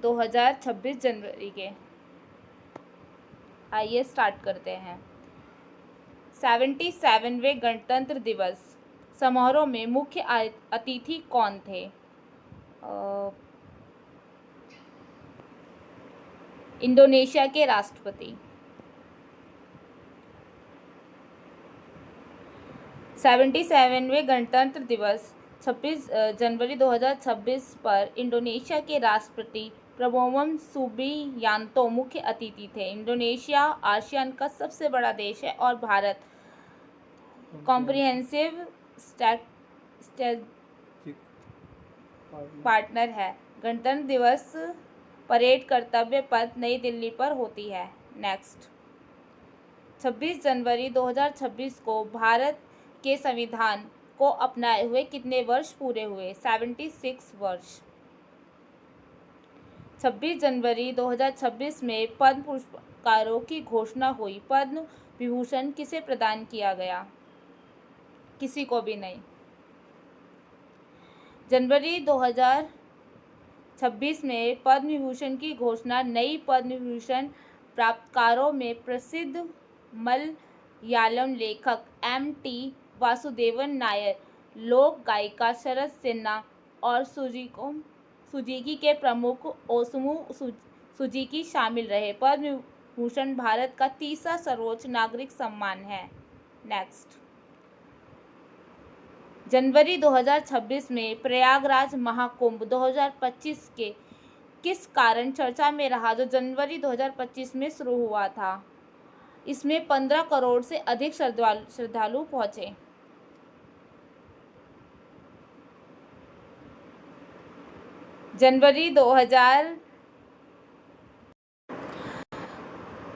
2026 जनवरी के। आइए स्टार्ट करते हैं। 77वें गणतंत्र दिवस समारोह में मुख्य अतिथि कौन थे? इंडोनेशिया के राष्ट्रपति। 77वें गणतंत्र दिवस 26 जनवरी 2026 पर इंडोनेशिया के राष्ट्रपति प्रबोवो सुबियांतो मुख्य अतिथि थे। इंडोनेशिया आसियान का सबसे बड़ा देश है और भारत कॉम्प्रिहेंसिव स्ट्रेटेजिक पार्टनर है। गणतंत्र दिवस परेड कर्तव्य पथ नई दिल्ली पर होती है। नेक्स्ट, 26 जनवरी 2026 को भारत के संविधान को अपनाए हुए कितने वर्ष पूरे हुए? 76 वर्ष। 26 जनवरी 2026 में पद्म पुरस्कारों की घोषणा हुई। पद्म विभूषण किसे प्रदान किया गया? किसी को भी नहीं। जनवरी 2026 में पद्म विभूषण की घोषणा नई पद्म विभूषण प्राप्तकारों में प्रसिद्ध मलयालम लेखक M.T. वासुदेवन नायर, लोक गायिका शरद सिन्हा और सुजुकी के प्रमुख ओसुमु सुजुकी शामिल रहे। पद्म विभूषण भारत का तीसरा सर्वोच्च नागरिक सम्मान है। नेक्स्ट, जनवरी 2026 में प्रयागराज महाकुंभ 2025 के किस कारण चर्चा में रहा, जो जनवरी 2025 में शुरू हुआ था? इसमें 15 करोड़ से अधिक श्रद्धालु पहुंचे।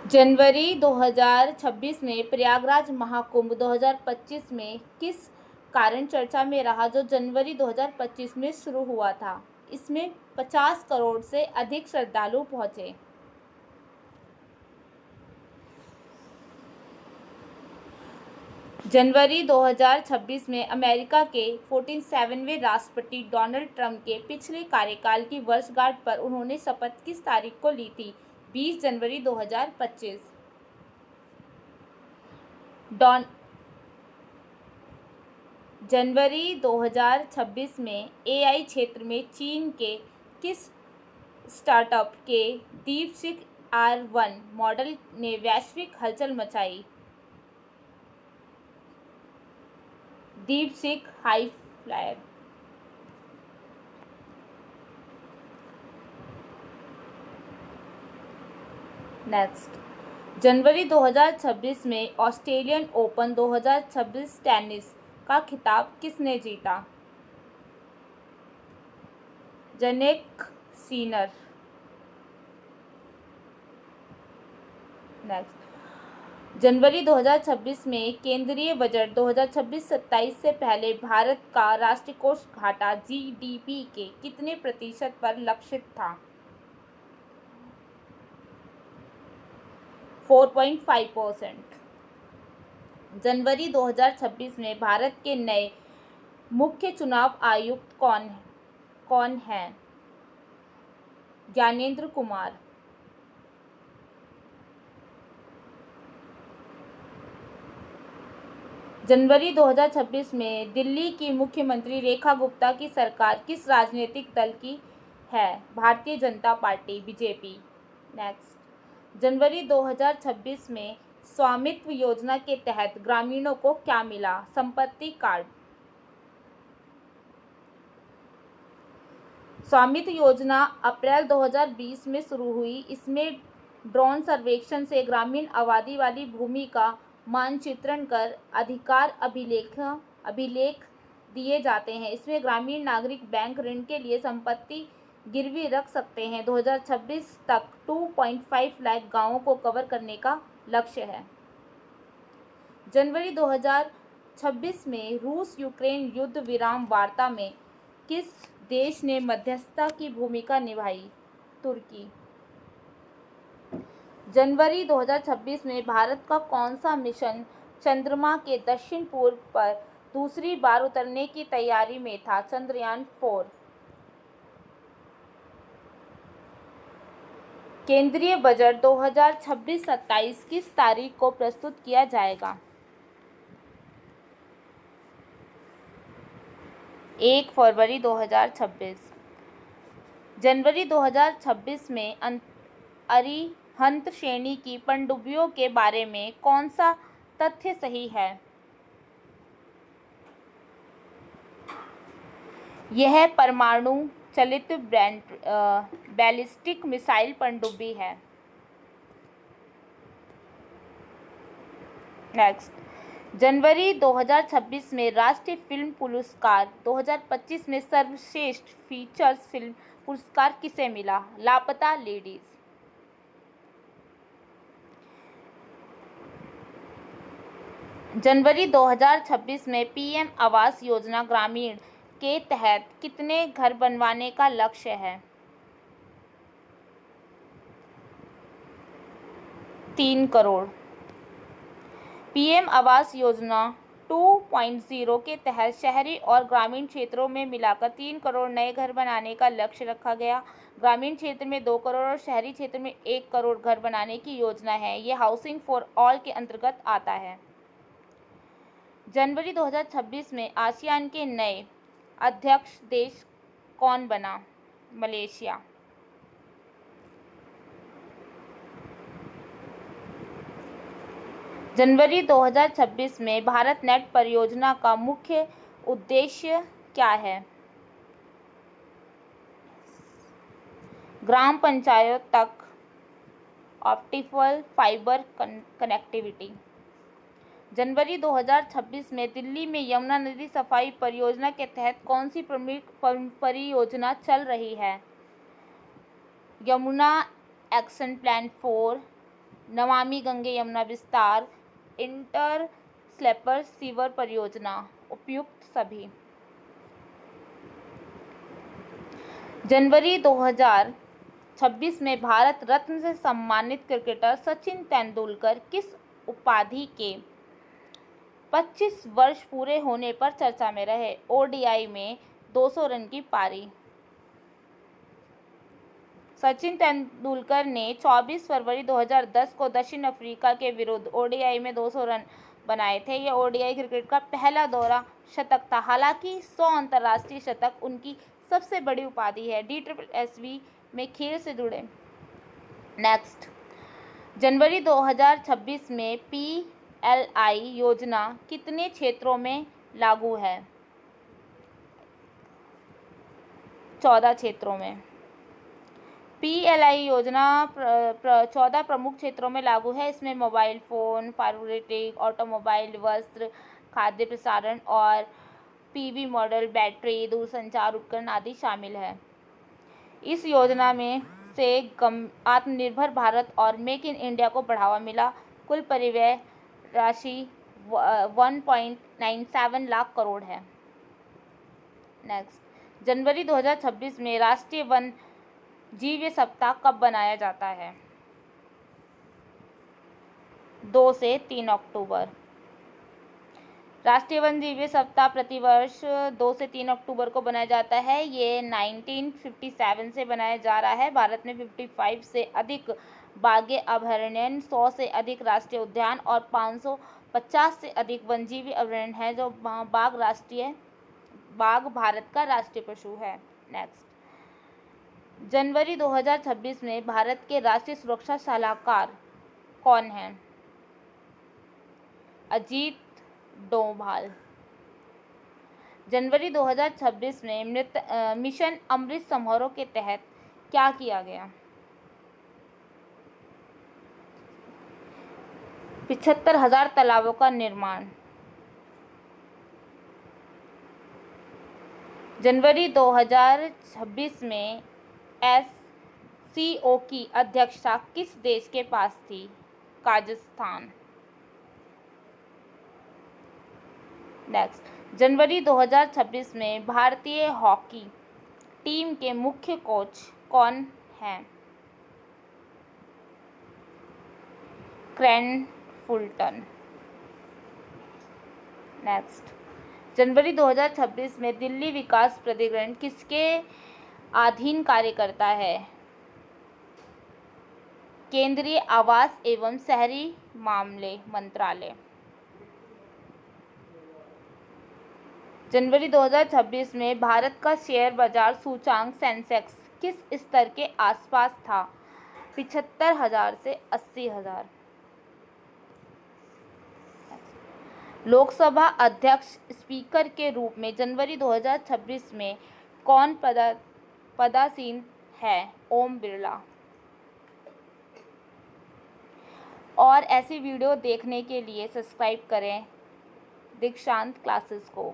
जनवरी 2026 में प्रयागराज महाकुंभ 2025 में किस कारण चर्चा में रहा, जो जनवरी 2025 में शुरू हुआ था? इसमें 50 करोड़ से अधिक श्रद्धालु पहुंचे। जनवरी 2026 में अमेरिका के 47वें राष्ट्रपति डोनाल्ड ट्रंप के पिछले कार्यकाल की वर्षगांठ पर उन्होंने शपथ किस तारीख को ली थी? 20 जनवरी 2025। जनवरी 2026 में AI क्षेत्र में चीन के किस स्टार्टअप के DeepSeek R1 मॉडल ने वैश्विक हलचल मचाई? DeepSeek HiFlyer। नेक्स्ट, जनवरी 2026 में ऑस्ट्रेलियन ओपन 2026 टेनिस का खिताब किसने जीता? Jannik Sinner. नेक्स्ट, जनवरी 2026 में केंद्रीय बजट 2026-27 से पहले भारत का राष्ट्रीय कोष घाटा GDP के कितने प्रतिशत पर लक्षित था? 4.5%। जनवरी 2026 में भारत के नए मुख्य चुनाव आयुक्त कौन हैं? ज्ञानेंद्र कुमार। जनवरी 2026 में दिल्ली की मुख्यमंत्री रेखा गुप्ता की सरकार किस राजनीतिक दल की है? Bharatiya Janata party BJP। Next, जनवरी 2026 में स्वामित्व योजना के तहत ग्रामीणों को क्या मिला? संपत्ति कार्ड। स्वामित्व योजना अप्रैल 2020 में शुरू हुई। इसमें ड्रोन सर्वेक्षण से ग्रामीण आबादी वाली भूमि का मानचित्रण कर अधिकार अभिलेख दिए जाते हैं। इसमें ग्रामीण नागरिक बैंक ऋण के लिए संपत्ति गिरवी रख सकते हैं। 2026 तक 2.5 लाख गांवों को कवर करने का लक्ष्य है। जनवरी 2026 में रूस यूक्रेन युद्ध विराम वार्ता में किस देश ने मध्यस्थता की भूमिका निभाई? तुर्की। जनवरी 2026 में भारत का कौन सा मिशन चंद्रमा के दक्षिण पूर्व पर दूसरी बार उतरने की तैयारी में था? चंद्रयान 4। केंद्रीय बजट 2026-27 किस तारीख को प्रस्तुत किया जाएगा? 1 फरवरी 2026। जनवरी 2026 में अरिहंत श्रेणी की पनडुब्बियों के बारे में कौन सा तथ्य सही है? यह परमाणु चलित बैलिस्टिक मिसाइल पनडुब्बी है। नेक्स्ट, जनवरी 2026 में राष्ट्रीय फिल्म पुरस्कार 2025 में सर्वश्रेष्ठ फीचर्स फिल्म पुरस्कार किसे मिला? लापता लेडीज। जनवरी 2026 में पीएम आवास योजना ग्रामीण के तहत कितने घर बनवाने का लक्ष्य है? 3 करोड़। पीएम आवास योजना 2.0 के तहत शहरी और ग्रामीण क्षेत्रों में मिलाकर 3 करोड़ नए घर बनाने का लक्ष्य रखा गया। ग्रामीण क्षेत्र में 2 करोड़ और शहरी क्षेत्र में 1 करोड़ घर बनाने की योजना है। ये हाउसिंग फॉर ऑल के अंतर्गत आता है। जनवरी 2026 में आसियान के नए अध्यक्ष देश कौन बना? मलेशिया। जनवरी 2026 में भारत नेट परियोजना का मुख्य उद्देश्य क्या है? ग्राम पंचायत तक ऑप्टिकल फाइबर कनेक्टिविटी। जनवरी 2026 में दिल्ली में यमुना नदी सफाई परियोजना के तहत कौन सी प्रमुख परियोजना चल रही है? यमुना एक्शन प्लान 4, नमामि गंगे यमुना विस्तार, इंटर स्लेपर सीवर परियोजना, उपयुक्त सभी। जनवरी 2026 में भारत रत्न से सम्मानित क्रिकेटर सचिन तेंदुलकर किस उपाधि के 25 वर्ष पूरे होने पर चर्चा में रहे? ओडीआई में 200 रन की पारी। सचिन तेंदुलकर ने 24 फरवरी 2010 को दक्षिण अफ्रीका के विरुद्ध ओडीआई में 200 रन बनाए थे। यह ओडीआई क्रिकेट का पहला दोहरा शतक था। हालांकि 100 अंतर्राष्ट्रीय शतक उनकी सबसे बड़ी उपाधि है। DSSV में खेल से जुड़े। नेक्स्ट, जनवरी 2026 में PLI योजना कितने क्षेत्रों में लागू है? 14 क्षेत्रों में। PLI योजना 14 प्रमुख क्षेत्रों में लागू है। इसमें मोबाइल फ़ोन, फार्मास्यूटिक, ऑटोमोबाइल, वस्त्र, खाद्य प्रसारण और PV मॉडल, बैटरी, दूरसंचार उपकरण आदि शामिल है। इस योजना में से आत्मनिर्भर भारत और मेक इन इंडिया को बढ़ावा मिला। कुल परिव्यय राशि 1.97 लाख करोड़ है। नेक्स्ट, जनवरी 2026 में राष्ट्रीय वन जीव सप्ताह कब बनाया जाता है? 2 से 3 अक्टूबर। राष्ट्रीय वन जीव सप्ताह प्रतिवर्ष 2 से 3 अक्टूबर को बनाया जाता है। ये 1957 से बनाया जा रहा है। भारत में 55 से अधिक बाघ अभयारण्य, 100 से अधिक राष्ट्रीय उद्यान और 550 से अधिक वन्यजीव अभयारण्य हैं। जो बाघ भारत का राष्ट्रीय पशु है। नेक्स्ट, जनवरी 2026 में भारत के राष्ट्रीय सुरक्षा सलाहकार कौन हैं? अजीत डोभाल। जनवरी 2026 में मिशन अमृत समारोह के तहत क्या किया गया? 75,000 तालाबों का निर्माण। जनवरी 2026 में SCO की अध्यक्षता किस देश के पास थी? काजाख्स्तान। नेक्स्ट, जनवरी 2026 में भारतीय हॉकी टीम के मुख्य कोच कौन हैं? Crane Fulton. नेक्स्ट, जनवरी 2026 में दिल्ली विकास प्राधिकरण किसके अधीन कार्य करता है? केंद्रीय आवास एवं शहरी मामले मंत्रालय। जनवरी 2026 में भारत का शेयर बाजार सूचांक सेंसेक्स किस स्तर के आसपास था? 75,000 से 80,000। लोकसभा अध्यक्ष स्पीकर के रूप में जनवरी 2026 में कौन पदासीन है? ओम बिरला। और ऐसी वीडियो देखने के लिए सब्सक्राइब करें दीक्षांत क्लासेस को।